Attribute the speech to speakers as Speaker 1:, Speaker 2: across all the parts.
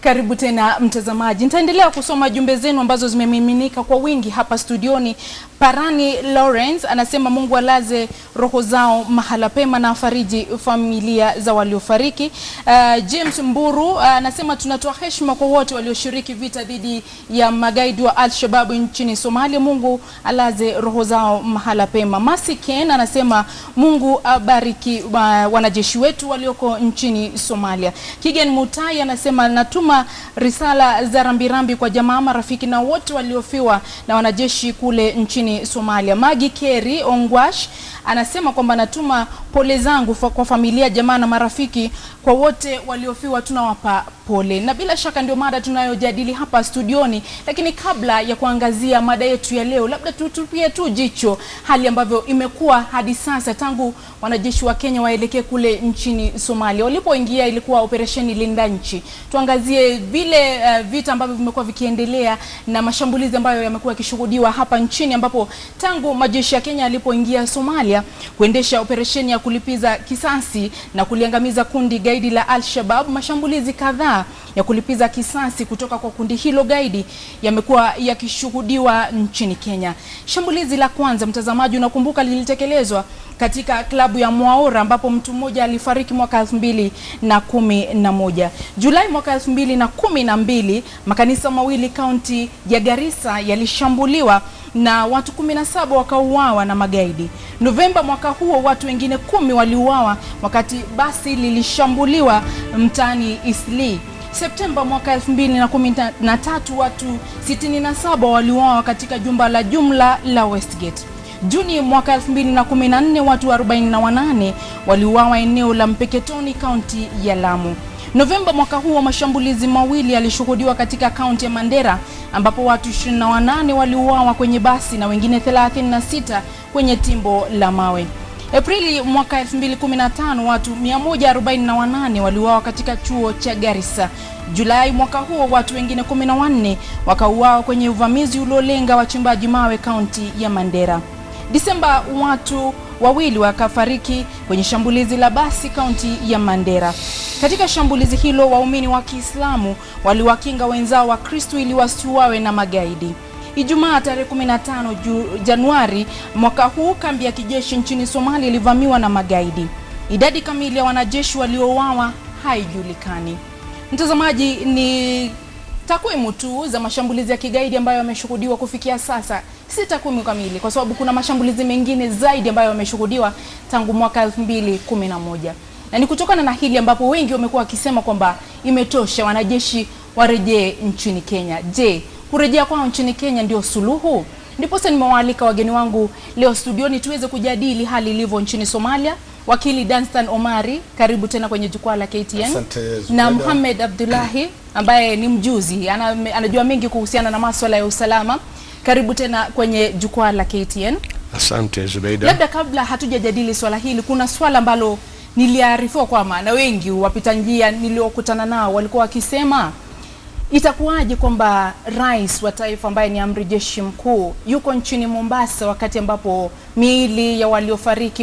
Speaker 1: Karibu tena mtazamaji. Nitaendelea kusoma jumbe zenu ambazo zimemiminika kwa wingi hapa studioni. Parani Lawrence anasema Mungu alaze roho zao mahala pema na afariji familia za waliofariki. James Mburu anasema tunatoa heshima kwa wote walioshiriki vita dhidi ya magaidi wa Al-Shabaab nchini Somalia. Mungu alaze roho zao mahala pema. Masi Ken anasema Mungu abariki wanajeshi wetu walioko nchini Somalia. Kigen Mutai anasema natuma risala za rambirambi kwa jamaa, marafiki na wote waliofiwa na wanajeshi kule nchini Somalia. Magi Keri Ongwash anasema kwamba natuma pole zangu kwa familia, jamaa na marafiki, kwa wote waliofiwa tunawapa pole. Na bila shaka ndio mada tunayojadili hapa studioni, lakini kabla ya kuangazia mada yetu ya leo, labda tutupie tu jicho hali ambavyo imekuwa hadi sasa tangu wanajeshi wa Kenya waelekee kule nchini Somalia. Walipoingia ilikuwa operesheni Linda Nchi. Tuangazie vile vita ambavyo vimekuwa vikiendelea na mashambulizi ambayo yamekuwa yakishuhudiwa hapa nchini, ambapo tangu majeshi ya Kenya yalipoingia Somalia kuendesha operesheni ya kulipiza kisasi na kuliangamiza kundi gaidi la Al-Shabaab, mashambulizi kadhaa ya kulipiza kisasi kutoka kwa kundi hilo gaidi yamekuwa yakishuhudiwa nchini Kenya. Shambulizi la kwanza, mtazamaji, unakumbuka, lilitekelezwa katika klabu ya Mwaura ambapo mtu mmoja alifariki mwaka 2011. Julai mwaka 2012 makanisa mawili kaunti ya Garissa yalishambuliwa na watu 17 wakauawa na magaidi. Novemba mwaka huo watu wengine 10 waliuawa wakati basi lilishambuliwa mtaani Isli. Septemba mwaka 2013 watu 67 waliuawa katika jumba la jumla la Westgate. Juni mwaka 2014 watu 48 waliuawa eneo la Mpeketoni, kaunti ya Lamu. Novemba mwaka huo mashambulizi mawili yalishuhudiwa katika kaunti ya Mandera ambapo watu 28 waliuawa kwenye basi na wengine 36 kwenye timbo la mawe. Aprili mwaka 2015 watu 148 waliuawa katika chuo cha Garissa. Julai mwaka huo watu wengine 14 wakauawa kwenye uvamizi uliolenga wachimbaji mawe kaunti ya Mandera. Disemba watu wawili wakafariki kwenye shambulizi la basi kaunti ya Mandera. Katika shambulizi hilo waumini wa Kiislamu waliwakinga wenzao wa Kristo ili wasiuawe na magaidi. Ijumaa tarehe 15 Januari mwaka huu kambi ya kijeshi nchini Somalia ilivamiwa na magaidi. Idadi kamili ya wanajeshi waliouawa haijulikani. Mtazamaji, ni takwimu tu za mashambulizi ya kigaidi ambayo yameshuhudiwa kufikia sasa. Si takwimu kamili kwa sababu kuna mashambulizi mengine zaidi ambayo yameshuhudiwa tangu mwaka 2011. Na ni kutokana na hili ambapo wengi wamekuwa wakisema kwamba imetosha, wanajeshi warejee nchini Kenya. Je, kurejea kwao nchini Kenya ndio suluhu? Ndipo sasa nimewaalika wageni wangu leo studioni tuweze kujadili hali ilivyo nchini Somalia. Wakili Danstan Omari, karibu tena kwenye jukwaa la KTN.
Speaker 2: Asante,
Speaker 1: na Mohamed Abdullahi ambaye ni mjuzi, anajua mengi kuhusiana na masuala ya usalama. Karibu tena kwenye jukwaa la KTN.
Speaker 2: Asante Zubeida.
Speaker 1: Labda kabla hatujajadili swala hili, kuna swala ambalo niliarifiwa kwa maana wengi wapita njia niliokutana nao walikuwa wakisema itakuwaje kwamba rais wa taifa ambaye ni amri jeshi mkuu yuko nchini Mombasa wakati ambapo miili ya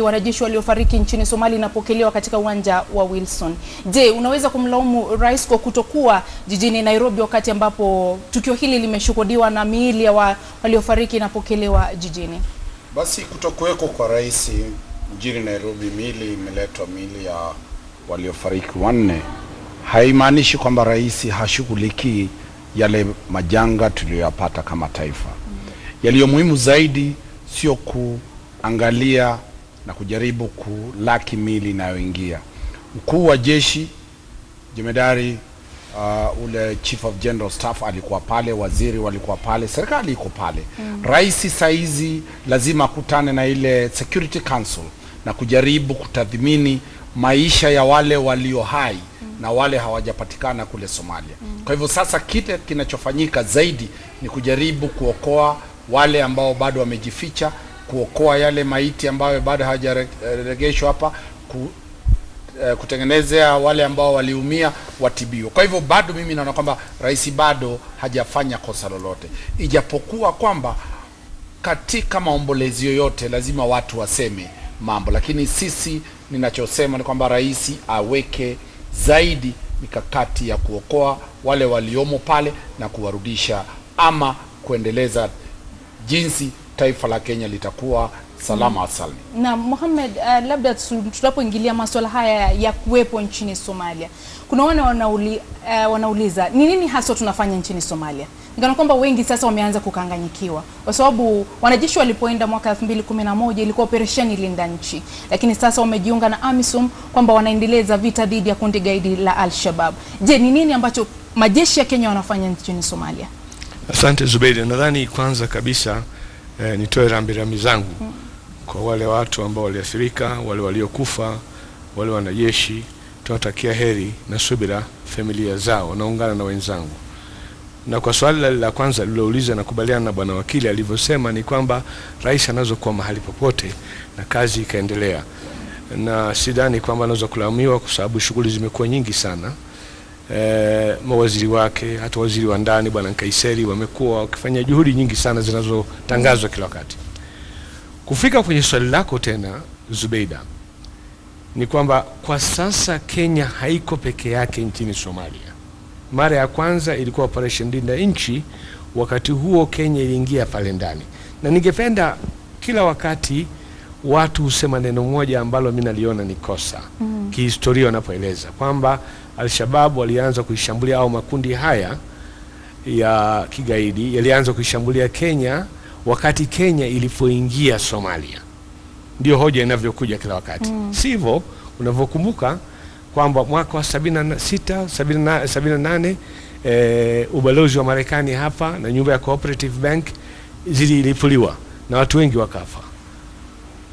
Speaker 1: wanajeshi waliofariki nchini Somalia inapokelewa katika uwanja wa Wilson. Je, unaweza kumlaumu rais kwa kutokuwa jijini Nairobi wakati ambapo tukio hili limeshuhudiwa na miili ya waliofariki inapokelewa jijini?
Speaker 2: Basi kutokuweko kwa rais mjini Nairobi, miili imeletwa, miili ya waliofariki 4, haimaanishi kwamba rais hashughuliki yale majanga tuliyoyapata kama taifa. Yaliyo muhimu zaidi sio kuangalia na kujaribu kulaki miili inayoingia. Mkuu wa jeshi Jemedari ule Chief of General Staff alikuwa pale, waziri walikuwa pale, serikali iko pale. Rais saizi lazima akutane na ile Security Council na kujaribu kutathmini maisha ya wale walio hai na wale hawajapatikana kule Somalia. Kwa hivyo sasa kile kinachofanyika zaidi ni kujaribu kuokoa wale ambao bado wamejificha, kuokoa yale maiti ambayo bado hawajarejeshwa hapa, kutengenezea wale ambao waliumia watibiwa. Kwa hivyo bado mimi naona kwamba rais bado hajafanya kosa lolote, ijapokuwa kwamba katika maombolezi yoyote lazima watu waseme mambo, lakini sisi ninachosema ni kwamba rais aweke zaidi mikakati ya kuokoa wale waliomo pale na kuwarudisha ama kuendeleza jinsi taifa la Kenya litakuwa salama asalmi.
Speaker 1: Na Mohamed, labda tunapoingilia masuala haya ya kuwepo nchini Somalia, kuna wanauliza ni nini hasa tunafanya nchini Somalia? Ngana kwamba wengi sasa wameanza kukanganyikiwa kwa sababu wanajeshi walipoenda mwaka 2011 ilikuwa operesheni Linda Nchi, lakini sasa wamejiunga na AMISOM kwamba wanaendeleza vita dhidi ya kundi gaidi la Al-Shabaab. Je, ni nini ambacho majeshi ya Kenya wanafanya nchini Somalia?
Speaker 3: Asante Zubeida, nadhani kwanza kabisa nitoe rambirambi zangu kwa wale watu ambao waliathirika, wale waliokufa, wale wanajeshi. Tunatakia heri na subira familia zao, naungana na wenzangu. Na kwa swali la kwanza lilouliza, na kubaliana na bwana wakili alivyosema, ni kwamba rais anazokuwa mahali popote na kazi ikaendelea, na sidhani kwamba anaweza kulaumiwa kwa sababu shughuli zimekuwa nyingi sana. Mawaziri wake, hata waziri wa ndani bwana Nkaiseri, wamekuwa wakifanya juhudi nyingi sana zinazotangazwa kila wakati. Kufika kwenye swali lako tena Zubeida, ni kwamba kwa sasa Kenya haiko peke yake nchini Somalia. Mara ya kwanza ilikuwa operation Linda Nchi, wakati huo Kenya iliingia pale ndani. Na ningependa kila wakati watu husema neno moja ambalo mimi naliona ni kosa. Kihistoria wanapoeleza kwamba Al-Shabaab walianza kuishambulia, au makundi haya ya kigaidi yalianza kuishambulia Kenya wakati Kenya ilipoingia Somalia. Ndio hoja inavyokuja kila wakati. Sivyo, unavyokumbuka kwamba mwaka wa 76, 78 ubalozi wa Marekani hapa na nyumba ya Cooperative Bank zililipuliwa na watu wengi wakafa.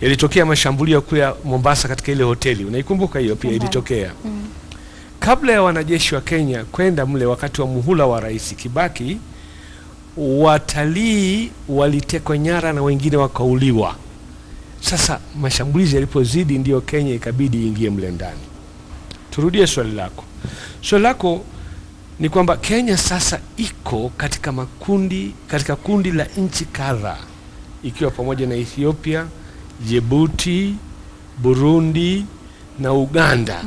Speaker 3: Yalitokea mashambulio kule Mombasa katika ile hoteli, unaikumbuka hiyo pia ilitokea. Kabla ya wanajeshi wa Kenya kwenda mle wakati wa muhula wa Rais Kibaki, watalii walitekwa nyara na wengine wakauliwa. Sasa mashambulizi yalipozidi ndio Kenya ikabidi ingie mle ndani. Turudie swali lako. Swali lako ni kwamba Kenya sasa iko katika kundi la nchi kadhaa, ikiwa pamoja na Ethiopia, Djibouti, Burundi na Uganda,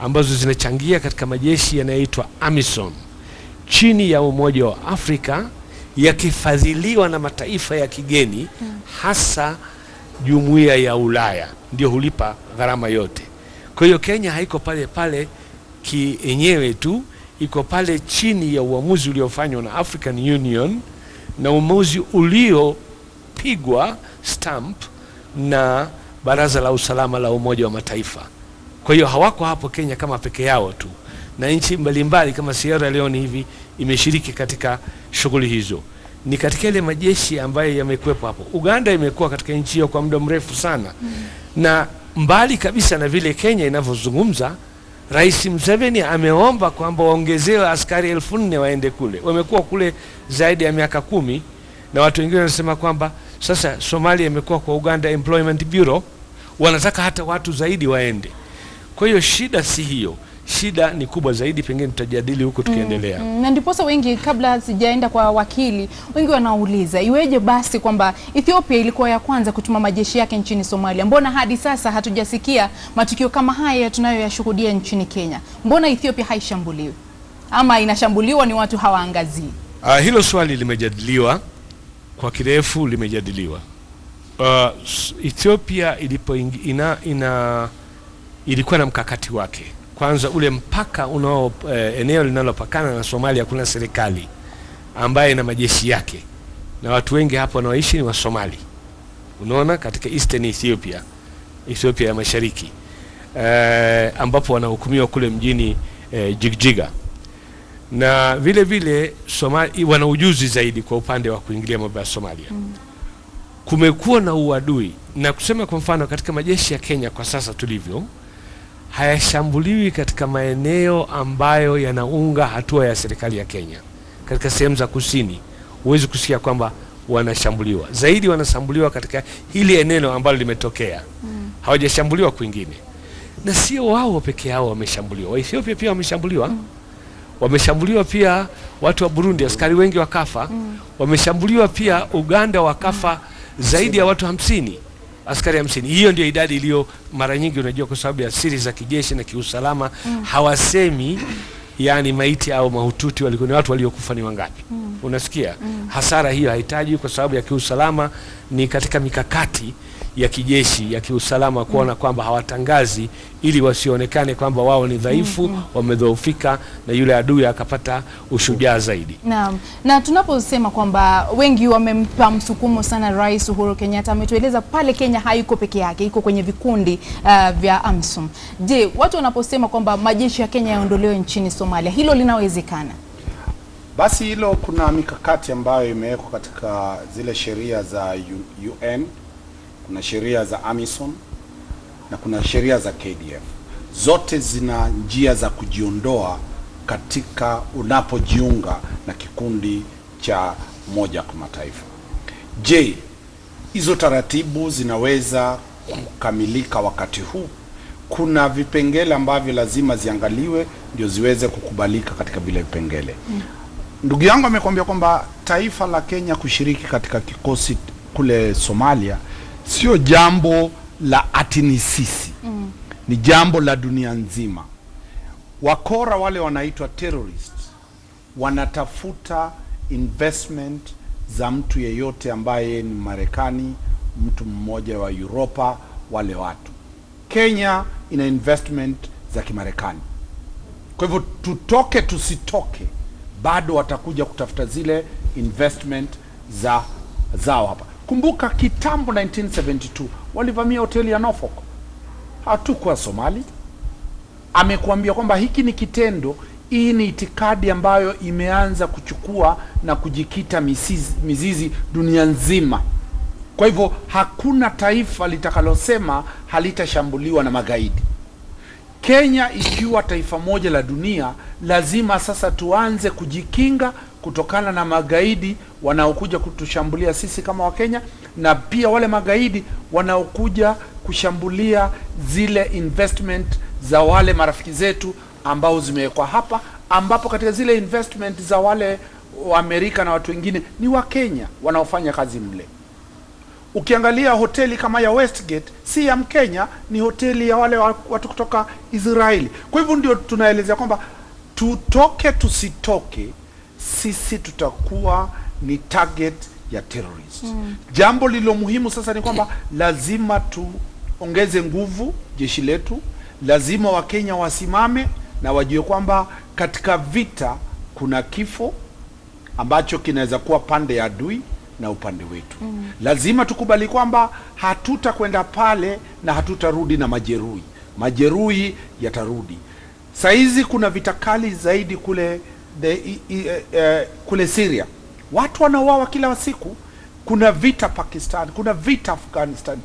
Speaker 3: ambazo zinachangia katika majeshi yanayoitwa AMISOM chini ya Umoja wa Afrika, yakifadhiliwa na mataifa ya kigeni, hasa Jumuiya ya Ulaya ndio hulipa gharama yote. Kwa hiyo Kenya haiko pale kienyewe tu, iko pale chini ya uamuzi uliofanywa na African Union na uamuzi uliopigwa stamp na Baraza la Usalama la Umoja wa Mataifa. Kwa hiyo hawako hapo Kenya kama peke yao tu, na nchi mbalimbali kama Sierra Leone hivi imeshiriki katika shughuli hizo. Ni katika ile majeshi ambayo yamekuwepo hapo. Uganda imekuwa katika nchi hiyo kwa muda mrefu sana. Na mbali kabisa na vile Kenya inavyozungumza, Rais Museveni ameomba kwamba waongezewe askari 4,000 waende kule. Wamekuwa kule zaidi ya miaka 10, na watu wengine wanasema kwamba sasa Somalia imekuwa kwa Uganda Employment Bureau, wanataka hata watu zaidi waende. Kwa hiyo shida si hiyo. Shida ni kubwa zaidi, pengine tutajadili huko tukiendelea.
Speaker 1: Na ndiposa wengi, kabla sijaenda kwa wakili, wengi wanauliza iweje basi kwamba Ethiopia ilikuwa ya kwanza kutuma majeshi yake nchini Somalia, mbona hadi sasa hatujasikia matukio kama haya tunayoyashuhudia nchini Kenya? Mbona Ethiopia haishambuliwi, ama inashambuliwa ni watu hawaangazii?
Speaker 3: Hilo swali limejadiliwa kwa kirefu, limejadiliwa. Ethiopia ilikuwa na mkakati wake. Kwanza ule mpaka eneo linalopakana na Somalia, kuna serikali ambaye ina majeshi yake, na watu wengi hapo wanaoishi ni wa Somali. Unaona, katika Eastern Ethiopia ya Mashariki, ambapo wanahukumiwa kule mjini Jigjiga. Na vile vile Somali wana ujuzi zaidi kwa upande wa kuingilia mambo ya Somalia. Kumekuwa na uadui, na kusema kwa mfano katika majeshi ya Kenya kwa sasa tulivyo, hayashambuliwi katika maeneo ambayo yanaunga hatua ya serikali ya Kenya. Katika sehemu za kusini huwezi kusikia kwamba wanashambuliwa. Zaidi wanashambuliwa katika hili eneo ambalo limetokea. Hawajashambuliwa kwingine. Na sio wao peke yao wameshambuliwa. Wa Ethiopia pia wameshambuliwa. Wameshambuliwa pia watu wa Burundi, askari wengi wakafa. Wameshambuliwa pia Uganda, wakafa zaidi ya watu 50. askari 50. Hiyo ndio idadi iliyo mara nyingi, unajua kwa sababu ya siri za kijeshi na kiusalama hawasemi yani maiti au mahututi walikuwa ni watu waliokufa ni wangapi. Unasikia? Hasara hiyo haitaji kwa sababu ya kiusalama, ni katika mikakati ya kijeshi ya kiusalama kuona kwamba hawatangazi ili wasionekane kwamba wao ni dhaifu, wamedhoofika na yule adui akapata ushujaa zaidi.
Speaker 1: Naam. Na tunaposema kwamba wengi wamempa msukumo sana Rais Uhuru Kenyatta, ametueleza pale Kenya haiko peke yake, iko kwenye vikundi vya AMISOM. Je, watu wanaposema kwamba majeshi ya Kenya yaondolewe nchini Somalia, hilo linawezekana?
Speaker 2: Basi hilo, kuna mikakati ambayo imewekwa katika zile sheria za UN, kuna sheria za AMISOM na kuna sheria za KDF. Zote zina njia za kujiondoa katika unapojiunga na kikundi cha Umoja wa Mataifa. Je, hizo taratibu zinaweza kukamilika wakati huu? Kuna vipengele ambavyo lazima ziangaliwe ndio ziweze kukubalika katika vile vipengele. Ndugu yangu amekwambia kwamba taifa la Kenya kushiriki katika kikosi kule Somalia sio jambo la atini sisi. Ni jambo la dunia nzima. Wakora wale wanaitwa terrorists wanatafuta investment za mtu yeyote ambaye ni Marekani, mtu mmoja wa Europa, wale watu. Kenya ina investment za Kimarekani. Kwa hivyo tutoke tusitoke, bado watakuja kutafuta zile investment zao hapa. Kumbuka kitambo 1972 walivamia hoteli ya Norfolk. Hatukuwa Somali. Amekuambia kwamba hiki ni kitendo, hii ni itikadi ambayo imeanza kuchukua na kujikita mizizi dunia nzima. Kwa hivyo hakuna taifa litakalosema halitashambuliwa na magaidi. Kenya ikiwa taifa moja la dunia, lazima sasa tuanze kujikinga kutokana na magaidi wanaokuja kutushambulia sisi kama Wakenya, na pia wale magaidi wanaokuja kushambulia zile investment za wale marafiki zetu ambao zimewekwa hapa, ambapo katika zile investment za wale wa Amerika na watu wengine ni wa Kenya wanaofanya kazi mle. Ukiangalia hoteli kama ya Westgate si ya Mkenya, ni hoteli ya wale watu kutoka Israeli. Kwa hivyo ndio tunaelezea kwamba tutoke tusitoke, sisi tutakuwa ni target ya terrorist. Jambo lilo muhimu sasa ni kwamba lazima tuongeze nguvu jeshi letu, lazima Wakenya wasimame na wajue kwamba katika vita kuna kifo ambacho kinaweza kuwa pande ya adui na upande wetu. Lazima tukubali kwamba hatutakwenda pale na hatutarudi na majeruhi. Majeruhi yatarudi. Saizi kuna vita kali zaidi kule kule Syria. Watu wanauawa kila siku. Kuna vita Pakistan, kuna vita Afghanistan.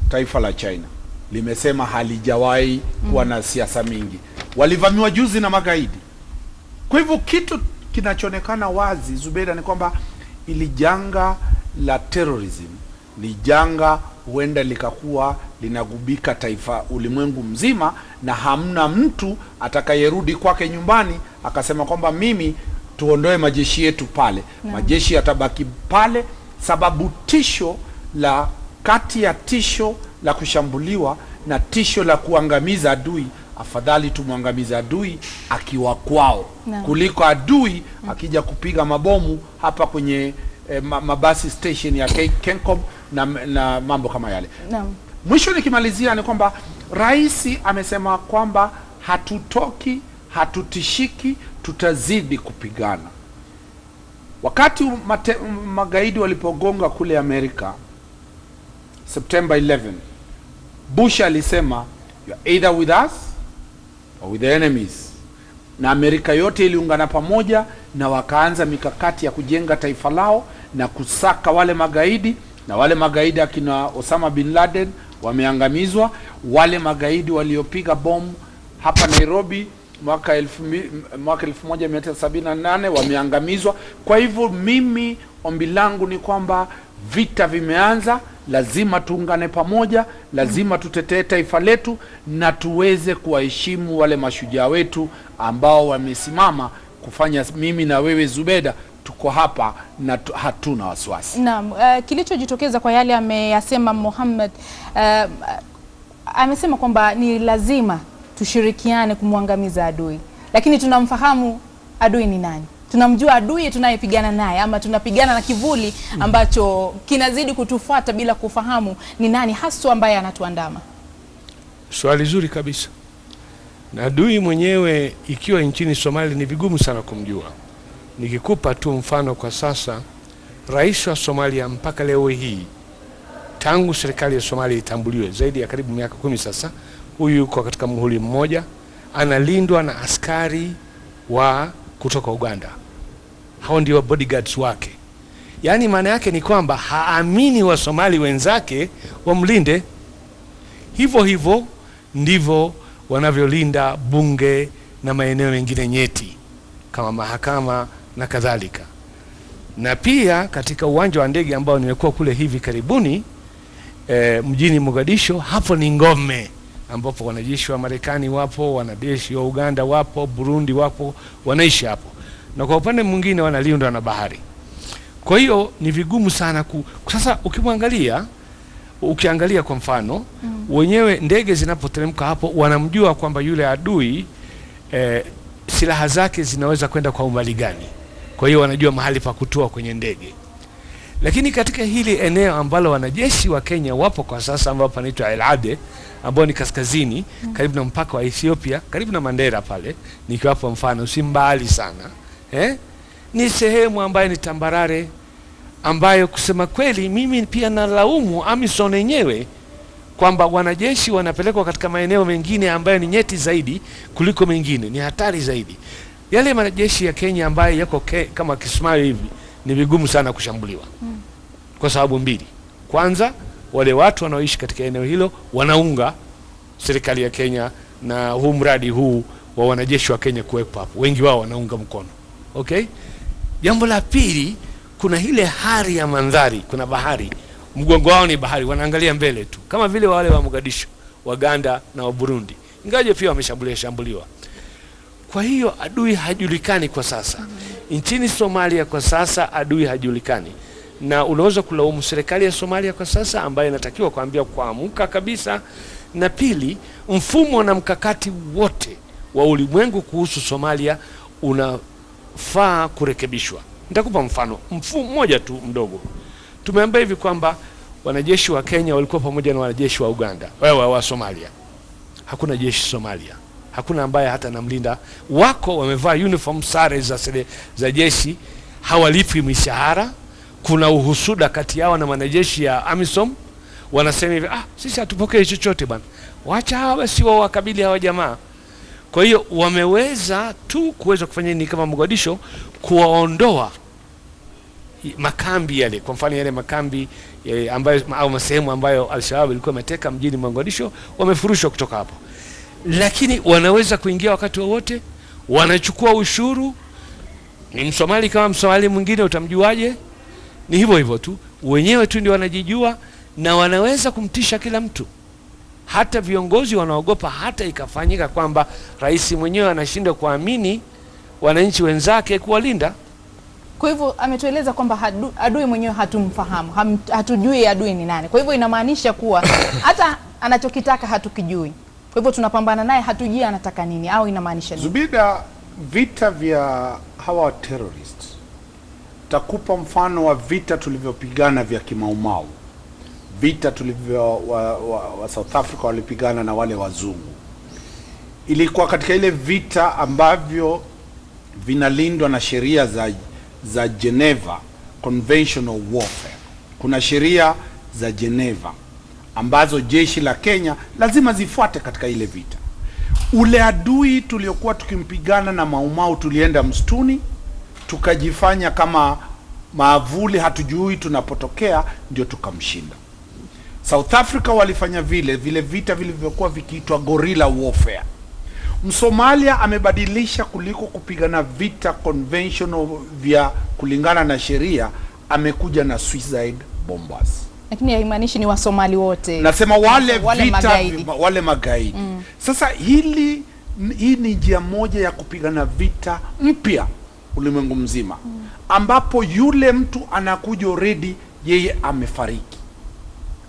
Speaker 2: Taifa la China limesema halijawahi kuwa na siasa mingi. Walivamiwa juzi na magaidi. Kwa hivyo kitu kinachoonekana wazi, Zubeda, ni kwamba ili janga la terrorism ni janga huenda likakuwa linagubika taifa ulimwengu mzima, na hamna mtu atakayerudi kwake nyumbani akasema kwamba mimi tuondoe majeshi yetu pale. Majeshi yatabaki pale, sababu tisho la kati ya tisho la kushambuliwa na tisho la kuangamiza adui, afadhali tumwangamiza adui akiwa kwao kuliko adui akija kupiga mabomu hapa kwenye mabasi station ya Kencom na mambo kama yale. Mwisho nikimalizia ni kwamba rais amesema kwamba hatutoki, hatutishiki, tutazidi kupigana. Wakati magaidi walipogonga kule Amerika September 11, Bush alisema you are either with us or with the enemies. Na Amerika yote iliungana pamoja na wakaanza mikakati ya kujenga taifa lao na kusaka wale magaidi, na wale magaidi akina Osama bin Laden wameangamizwa. Wale magaidi waliopiga bomu hapa Nairobi mwaka 1978 wameangamizwa. Kwa hivyo mimi ombi langu ni kwamba vita vimeanza, lazima tuungane pamoja, lazima tutetee taifa letu na tuweze kuwaheshimu wale mashujaa wetu ambao wamesimama kufanya mimi na wewe Zubeda tuko hapa na hatuna wasiwasi.
Speaker 1: Naam, kilichojitokeza kwa yale ameyasema Mohamed, amesema kwamba ni lazima tushirikiane kumwangamiza adui, lakini tunamfahamu adui ni nani? Tunamjua adui tunayepigana naye, ama tunapigana na kivuli ambacho kinazidi kutufuata bila kufahamu ni nani haswa ambaye anatuandama?
Speaker 3: Swali zuri kabisa. Na adui mwenyewe ikiwa nchini Somalia ni vigumu sana kumjua. Nikikupa tu mfano, kwa sasa rais wa Somalia mpaka leo hii, tangu serikali ya Somalia itambuliwe zaidi ya karibu miaka 10 sasa, huyu yuko katika muhuri mmoja, analindwa na askari wa kutoka Uganda. Hao ndio bodyguards wake. Yaani maana yake ni kwamba haamini wa Somali wenzake wamlinde. Hivyo hivyo ndivyo wanavyolinda bunge na maeneo mengine nyeti kama mahakama na kadhalika. Na pia katika uwanja wa ndege ambao nimekuwa kule hivi karibuni mjini Mogadisho, hapo ni ngome ambapo wanajeshi wa Marekani wapo, wanajeshi wa Uganda wapo, Burundi wapo, wanaishi hapo. Na kwa upande mwingine wanalindwa na bahari. Kwa hiyo ni vigumu sana sasa ukiangalia kwa mfano wenyewe ndege zinapoteremka hapo wanamjua kwamba yule adui silaha zake zinaweza kwenda kwa umbali gani. Kwa hiyo wanajua mahali pa kutua kwenye ndege. Lakini katika hili eneo ambalo wanajeshi wa Kenya wapo kwa sasa, ambao panaitwa El Ade, ambao ni kaskazini karibu na mpaka wa Ethiopia, karibu na Mandera pale, nikiwapo mfano si mbali sana, ni sehemu ambayo ni tambarare, ambayo kusema kweli mimi pia nalaumu AMISOM yenyewe kwamba wanajeshi wanapelekwa katika maeneo mengine ambayo ni nyeti zaidi kuliko mengine, ni hatari zaidi. Yale majeshi ya Kenya ambayo yako kama Kismayo hivi ni vigumu sana kushambuliwa. Kwa sababu mbili. Kwanza, wale watu wanaoishi katika eneo hilo wanaunga serikali ya Kenya na huu mradi huu wa wanajeshi wa Kenya kuwepo hapo. Wengi wao wanaunga mkono. Okay? Jambo la pili, kuna ile hari ya mandhari, kuna bahari. Mgongo wao ni bahari, wanaangalia mbele tu. Kama vile wale wa Mogadisho, Waganda na wa Burundi. Ingawaje pia wameshambuliwa. Kwa hiyo adui hajulikani kwa sasa. Nchini Somalia kwa sasa adui hajulikani. Na unaweza kulaumu serikali ya Somalia kwa sasa ambayo inatakiwa kuamka kabisa. Na pili, mfumo na mkakati wote wa ulimwengu kuhusu Somalia unafaa kurekebishwa. Nitakupa mfano mmoja tu mdogo. Tumeambia hivi kwamba wanajeshi wa Kenya walikuwa pamoja na wanajeshi wa Uganda, wa Somalia. Hakuna jeshi Somalia. Hakuna ambaye hata namlinda. Wako wamevaa uniform, sare za jeshi, hawalipi mishahara. Kuna uhusuda kati yao na wanajeshi ya AMISOM. Wanasema hivi, sisi hatupokee chochote bwana. Waacha hawa si wao wakabili hawa jamaa. Kwa hiyo wameweza tu kufanya nini kama Mogadisho, kuwaondoa makambi yale. Kwa mfano yale makambi ambayo au sehemu ambayo Al-Shabaab ilikuwa imeteka mjini Mogadisho, wamefurushwa kutoka hapo. Lakini wanaweza kuingia wakati wowote, wanachukua ushuru. Ni Msomali kama Msomali mwingine, utamjuaje? Ni hivyo hivyo tu, wenyewe tu ndio wanajijua, na wanaweza kumtisha kila mtu. Hata viongozi wanaogopa, hata ikafanyika kwamba rais mwenyewe anashindwa kuamini wananchi wenzake kuwalinda.
Speaker 1: Kwa hivyo ametueleza kwamba adui mwenyewe hatumfahamu, hatujui adui ni nani. Kwa hivyo inamaanisha kuwa hata anachokitaka hatukijui. Kwa hivyo tunapambana naye, hatujui anataka nini, au inamaanisha nini?
Speaker 2: Zubida, vita vya hawa terrorists, takupa mfano wa vita tulivyopigana vya Kimaumau. Vita wa South Africa walipigana na wale wazungu. Ilikuwa katika ile vita ambavyo vinalindwa na sheria za Geneva Conventional Warfare. Kuna sheria za Geneva ambazo jeshi la Kenya lazima zifuate katika ile vita. Ule adui tuliokuwa tukimpigana na Maumau, tulienda msituni, tukajifanya kama maavuli, hatujui tunapotokea, ndio tukamshinda. South Africa walifanya vile vita vilivyokuwa vikiitwa guerrilla warfare. Msomalia amebadilisha, kuliko kupigana vita conventional vya kulingana na sheria, amekuja na suicide bombers.
Speaker 1: Lakini haimaanishi ni Wasomali wote.
Speaker 2: Nasema wale magaidi. Sasa hii ni njia moja ya kupigana vita mpya ulimwengu mzima, ambapo yule mtu anakuja already yeye amefariki.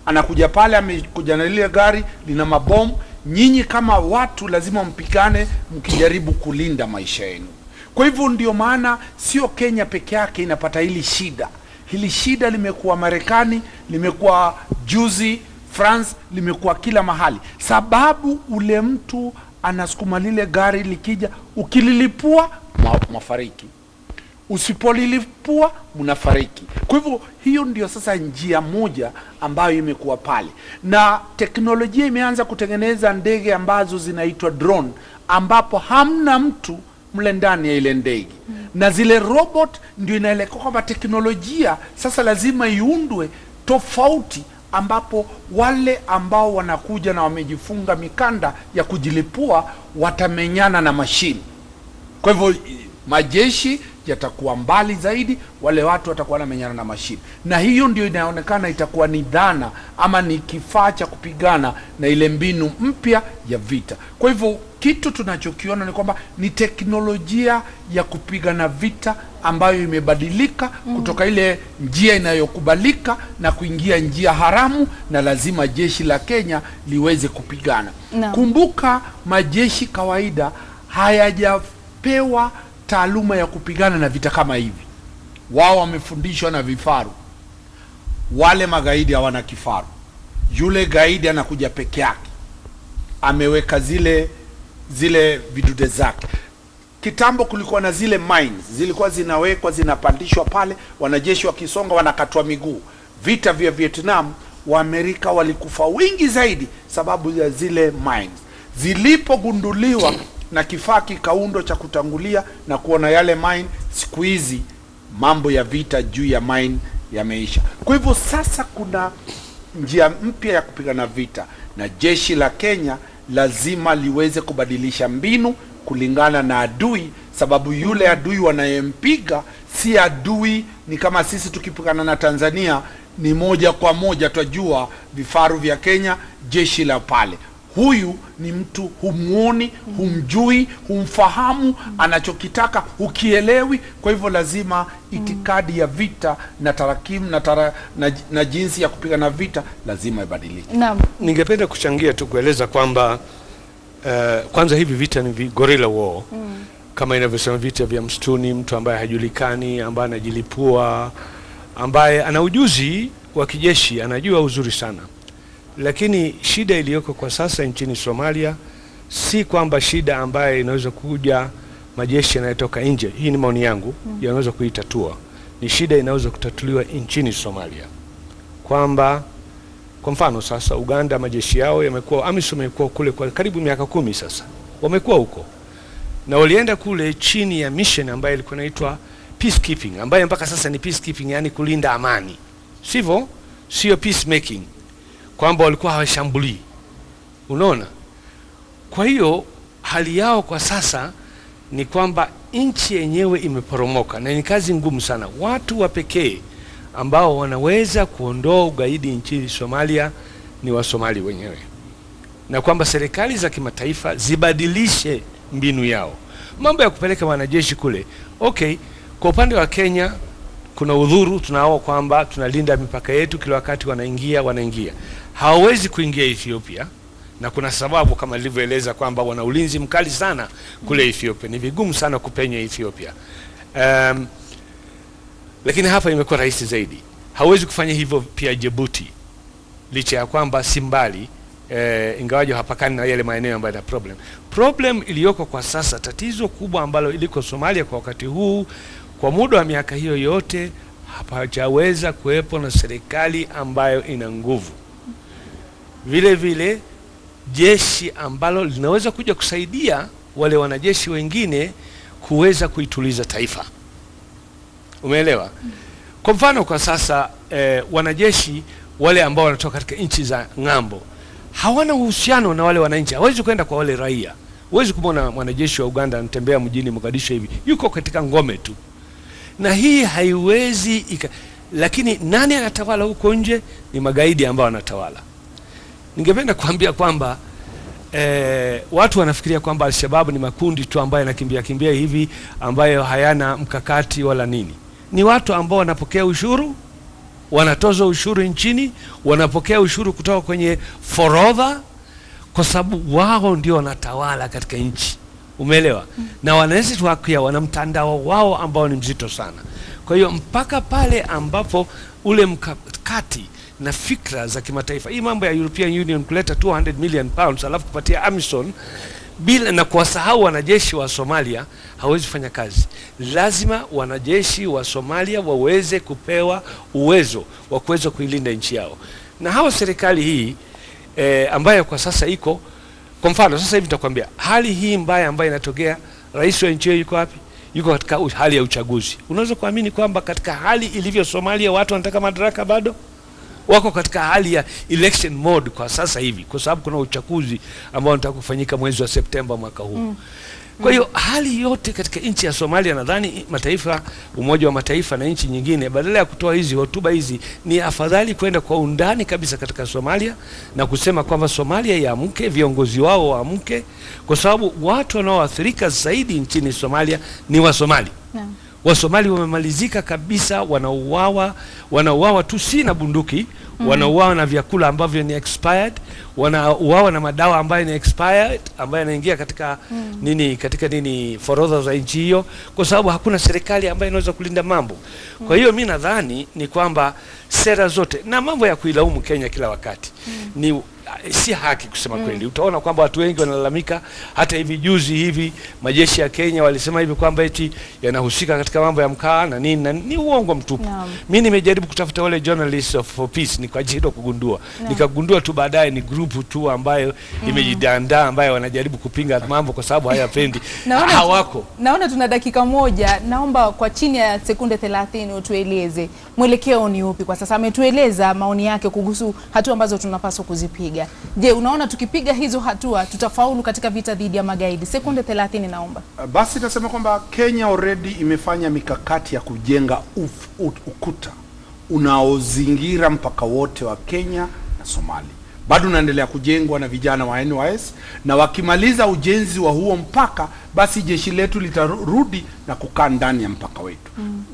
Speaker 2: Anakuja pale, amekuja na ile gari lina mabomu. Nyinyi kama watu lazima mpigane mkijaribu kulinda maisha yenu. Kwa hivyo ndio maana sio Kenya peke yake inapata hili shida. Hili shida limekuwa Marekani, limekuwa juzi France, limekuwa kila mahali. Sababu ule mtu anasukuma lile gari, likija ukililipua mafariki, usipolilipua mnafariki. Kwa hivyo hiyo ndio sasa njia moja ambayo imekuwa pale, na teknolojia imeanza kutengeneza ndege ambazo zinaitwa drone, ambapo hamna mtu mle ndani ya ile ndege. Na zile robot ndio inaelekea kwamba teknolojia sasa lazima iundwe tofauti, ambapo wale ambao wanakuja na wamejifunga mikanda ya kujilipua watamenyana na mashini. Kwa hivyo majeshi yatakuwa mbali zaidi, wale watu watakuwa wanamenyana na mashini, na hiyo ndio inaonekana itakuwa ni dhana ama ni kifaa cha kupigana na ile mbinu mpya ya vita. Kwa hivyo kitu tunachokiona ni kwamba ni teknolojia ya kupigana vita ambayo imebadilika kutoka ile njia inayokubalika na kuingia njia haramu, na lazima jeshi la Kenya liweze kupigana. Kumbuka, majeshi kawaida hayajapewa taaluma ya kupigana na vita kama hivi. Wao wamefundishwa na vifaru. Wale magaidi hawana kifaru. Yule gaidi anakuja peke yake, ameweka zile vidude zake. Kitambo kulikuwa na zile mines, zilikuwa zinawekwa, zinapandishwa pale, wanajeshi wakisonga wanakatwa miguu. Vita vya Vietnam, Waamerika walikufa wingi zaidi sababu ya zile mines. Zilipogunduliwa na kifaa kikaundo cha kutangulia na kuona yale mine, siku hizi mambo ya vita juu ya mine yameisha. Kwa hivyo sasa kuna njia mpya ya kupigana vita, na jeshi la Kenya lazima liweze kubadilisha mbinu kulingana na adui, sababu yule adui wanayempiga si adui ni kama sisi tukipigana na Tanzania, ni moja kwa moja twajua vifaru vya Kenya, jeshi la pale. Huyu ni mtu humuoni, humjui, humfahamu, anachokitaka hukielewi. Kwa hivyo lazima itikadi ya vita na tarakimu na jinsi ya kupigana vita lazima ibadilike.
Speaker 1: Naam,
Speaker 3: ningependa kuchangia tu kueleza kwamba kwanza hivi vita ni guerrilla war. Kama inavyosema vita vya msituni, mtu ambaye hajulikani, ambaye anajilipua, ambaye ana ujuzi wa kijeshi, anajua uzuri sana. Lakini shida iliyoko kwa sasa nchini Somalia si kwamba shida ambaye inaweza kuja majeshi yanayotoka nje, hii ni maoni yangu, yanaweza kuitatua. Ni shida inaweza kutatuliwa nchini Somalia. Kwamba kwa mfano sasa Uganda majeshi yao yamekuwa, AMISOM yamekuwa kule kwa karibu miaka 10 sasa. Wamekuwa huko. Na walienda kule chini ya mission ambayo ilikuwa inaitwa peacekeeping, ambayo mpaka sasa ni peacekeeping, yani kulinda amani. Sivyo? Sio peacemaking. Kwamba walikuwa hawashambulii. Unaona? Kwa hiyo hali yao kwa sasa ni kwamba nchi yenyewe imeporomoka, na ni kazi ngumu sana. Watu wa pekee ambao wanaweza kuondoa ugaidi nchini Somalia ni Wasomali wenyewe, na kwamba serikali za kimataifa zibadilishe mbinu yao. Mambo ya kupeleka wanajeshi kule, okay, kwa upande wa Kenya kuna udhuru, tunao kwamba tunalinda mipaka yetu, kila wakati wanaingia. Hawawezi kuingia Ethiopia, na kuna sababu kama nilivyoeleza kwamba wana ulinzi mkali sana kule Ethiopia. Ni vigumu sana kupenya Ethiopia. Lakini hapa imekuwa rahisi zaidi. Hawezi kufanya hivyo pia Djibouti, licha ya kwamba si mbali, ingawaje hapakani na yale maeneo ambayo yana problem iliyoko kwa sasa. Tatizo kubwa ambalo iliko Somalia kwa wakati huu, kwa muda wa miaka hiyo yote, hapajaweza kuwepo na serikali ambayo ina nguvu. Vile vile jeshi ambalo linaweza kuja kusaidia wale wanajeshi wengine kuweza kuituliza taifa. Umeelewa? Kwa mfano kwa sasa wanajeshi wale ambao wanatoka katika nchi za ng'ambo hawana uhusiano na wale wananchi. Hawezi kwenda kwa wale raia. Huwezi kumwona mwanajeshi wa Uganda anatembea mjini Mogadishu hivi, yuko katika ngome tu. Na hii haiwezi lakini nani anatawala huko nje? Ni magaidi ambao wanatawala. Ningependa kuambia kwamba watu wanafikiria kwamba Al-Shabaab ni makundi tu ambayo yanakimbia hivi ambayo hayana mkakati wala nini. Ni watu ambao wanapokea ushuru, wanatoza ushuru nchini, wanapokea ushuru kutoka kwenye forodha, kwa sababu wao ndio wanatawala katika nchi. Umeelewa? Na wananchi wakia wana mtandao wao ambao ni mzito sana. Kwa hiyo mpaka pale ambapo ule mkakati na fikra za kimataifa, hii mambo ya European Union kuleta 200 million pounds alafu kupatia AMISOM bila na kuwasahau wanajeshi wa Somalia, hawezi fanya kazi. Lazima wanajeshi wa Somalia waweze kupewa uwezo wa kuweza kuilinda nchi yao. Na hawa serikali hii ambayo kwa sasa iko, kwa mfano sasa hivi nitakwambia hali hii mbaya ambayo inatokea, rais wa nchi yuko wapi? Yuko katika hali ya uchaguzi. Unaweza kuamini kwamba katika hali ilivyo Somalia watu wanataka madaraka bado? Wako katika hali ya election mode kwa sasa hivi, kwa sababu kuna uchaguzi ambao unataka kufanyika mwezi wa Septemba mwaka huu. Kwa hiyo hali yote katika nchi ya Somalia, nadhani mataifa, Umoja wa Mataifa na nchi nyingine, badala ya kutoa hizi hotuba hizi, ni afadhali kwenda kwa undani kabisa katika Somalia na kusema kwamba Somalia yaamke, viongozi wao waamke, kwa sababu watu wanaoathirika zaidi nchini Somalia ni Wasomali. Wasomali wamemalizika kabisa, wanauawa tu si na bunduki, wanauawa na vyakula ambavyo ni expired, wanauawa na madawa ambayo ni expired, ambayo yanaingia katika nini forodha za nchi hiyo, kwa sababu hakuna serikali ambayo inaweza kulinda mambo. Kwa hiyo mimi nadhani ni kwamba sera zote na mambo ya kuilaumu Kenya kila wakati ni si haki kusema kweli. Utaona kwamba watu wengi wanalalamika, hata hivi juzi hivi majeshi ya Kenya walisema hivi kwamba eti yanahusika katika mambo ya mkaa na nini, na ni uongo mtupu. Mimi nimejaribu kutafuta wale journalists for peace, nikajaribu kugundua. Nikagundua tu baadaye ni group tu ambayo imejiandaa, ambayo wanajaribu kupinga mambo kwa sababu hayapendi. Hawako.
Speaker 1: Naona tuna dakika moja, naomba kwa chini ya sekunde 30 utueleze mwelekeo ni upi kwa sasa. Ametueleza maoni yake kuhusu hatua ambazo tunapaswa kuzipiga. Je, unaona tukipiga hizo hatua tutafaulu katika vita dhidi ya magaidi? Sekunde 30 naomba.
Speaker 2: Basi nasema kwamba Kenya already imefanya mikakati ya kujenga ukuta unaozingira mpaka wote wa Kenya na Somalia. Bado unaendelea kujengwa na vijana wa NYS, na wakimaliza ujenzi wa huo mpaka, basi jeshi letu litarudi na kukaa ndani ya mpaka wetu.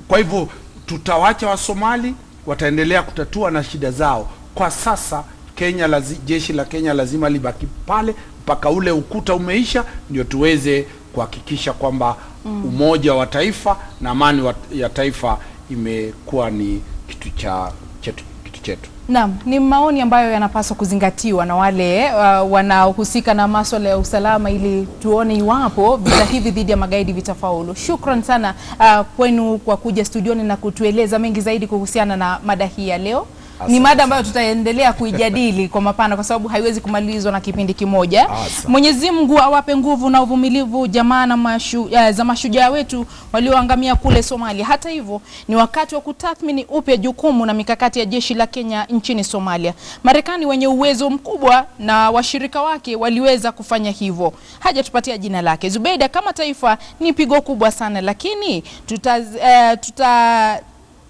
Speaker 2: Kwa hivyo tutawacha wa Somali wataendelea kutatua na shida zao. Kwa sasa jeshi la Kenya lazima libaki pale mpaka ule ukuta umeisha, ndio tuweze kuhakikisha kwamba umoja wa taifa na amani ya taifa imekuwa ni kitu chetu.
Speaker 1: Naam, ni maoni ambayo yanapaswa kuzingatiwa na wale wanaohusika na masuala ya usalama, ili tuone iwapo vita hivi dhidi ya magaidi vitafaulu. Shukran sana kwenu kwa kuja studioni na kutueleza mengi zaidi kuhusiana na mada hii ya leo. Ni mada ambayo tutaendelea kuijadili kwa mapana, kwa sababu haiwezi kumalizwa na kipindi kimoja. Mwenyezi Mungu awape nguvu na uvumilivu jamaa na za mashujaa wetu walioangamia kule Somalia. Hata hivyo, ni wakati wa kutathmini upya jukumu na mikakati ya jeshi la Kenya nchini Somalia. Marekani wenye uwezo mkubwa na washirika wake waliweza kufanya hivyo. Hajatupatia jina lake. Zubeida, kama taifa ni pigo kubwa sana, lakini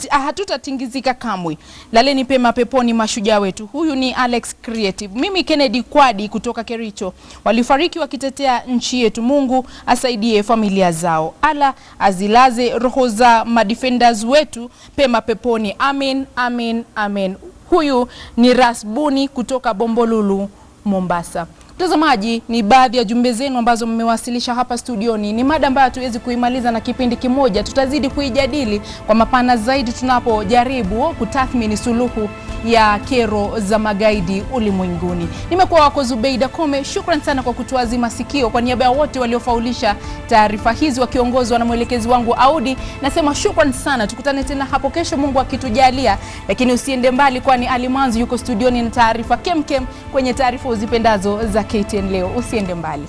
Speaker 1: hatutatingizika kamwe. Laleni pema peponi mashujaa wetu. Huyu ni Alex Creative. Mimi Kennedy Kwadi kutoka Kericho. Walifariki wakitetea nchi yetu. Mungu asaidie familia zao. Ala azilaze roho za madefenders wetu pema peponi. Amen, amen, amen. Huyu ni Rasbuni kutoka Bombolulu, Mombasa. Mtazamaji, ni baadhi ya jumbe zenu ambazo mmewasilisha hapa studioni. Ni mada ambayo hatuwezi kuimaliza na kipindi kimoja. Tutazidi kuijadili kwa mapana zaidi tunapojaribu kutathmini suluhu ya kero za magaidi ulimwenguni. Nimekuwa wako Zubeida Kome. Shukrani sana kwa kutuazima sikio. Kwa niaba ya wote waliofaulisha taarifa hizi wakiongozwa na mwelekezi wangu Audi, nasema shukrani sana. Tukutane tena hapo kesho Mungu akitujalia. Lakini usiende mbali, kwani Alimanzu yuko studioni na taarifa kemkem kwenye taarifa uzipendazo za KTN leo. Usiende mbali.